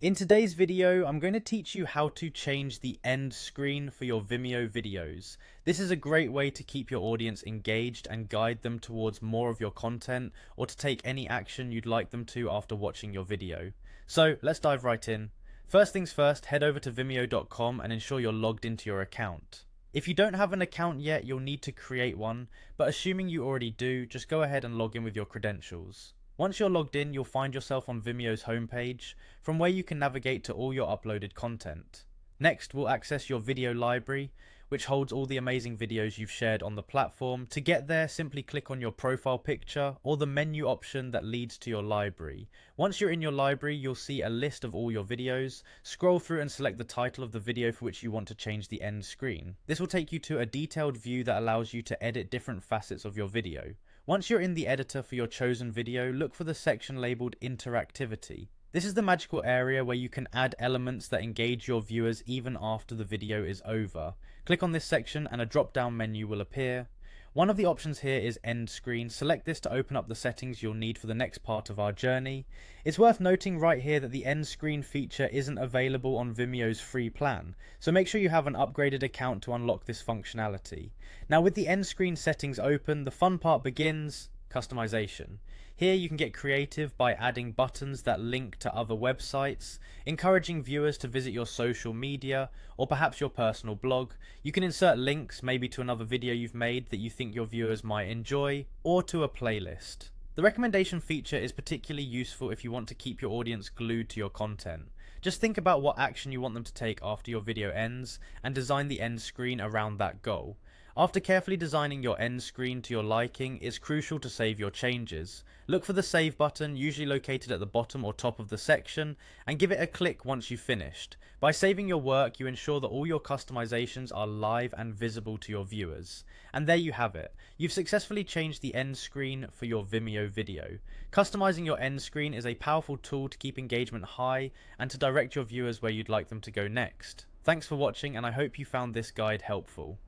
In today's video, I'm going to teach you how to change the end screen for your Vimeo videos. This is a great way to keep your audience engaged and guide them towards more of your content or to take any action you'd like them to after watching your video. So let's dive right in. First things first, head over to vimeo.com and ensure you're logged into your account. If you don't have an account yet, you'll need to create one, but assuming you already do, just go ahead and log in with your credentials. Once you're logged in, you'll find yourself on Vimeo's homepage, from where you can navigate to all your uploaded content. Next, we'll access your video library, which holds all the amazing videos you've shared on the platform. To get there, simply click on your profile picture or the menu option that leads to your library. Once you're in your library, you'll see a list of all your videos. Scroll through and select the title of the video for which you want to change the end screen. This will take you to a detailed view that allows you to edit different facets of your video. Once you're in the editor for your chosen video, look for the section labelled Interactivity. This is the magical area where you can add elements that engage your viewers even after the video is over. Click on this section and a drop-down menu will appear. One of the options here is End Screen. Select this to open up the settings you'll need for the next part of our journey. It's worth noting right here that the End Screen feature isn't available on Vimeo's free plan, so make sure you have an upgraded account to unlock this functionality. Now with the End Screen settings open, the fun part begins: customization. Here you can get creative by adding buttons that link to other websites, encouraging viewers to visit your social media, or perhaps your personal blog. You can insert links, maybe to another video you've made that you think your viewers might enjoy, or to a playlist. The recommendation feature is particularly useful if you want to keep your audience glued to your content. Just think about what action you want them to take after your video ends, and design the end screen around that goal. After carefully designing your end screen to your liking, it's crucial to save your changes. Look for the save button, usually located at the bottom or top of the section, and give it a click once you've finished. By saving your work, you ensure that all your customizations are live and visible to your viewers. And there you have it. You've successfully changed the end screen for your Vimeo video. Customizing your end screen is a powerful tool to keep engagement high and to direct your viewers where you'd like them to go next. Thanks for watching, and I hope you found this guide helpful.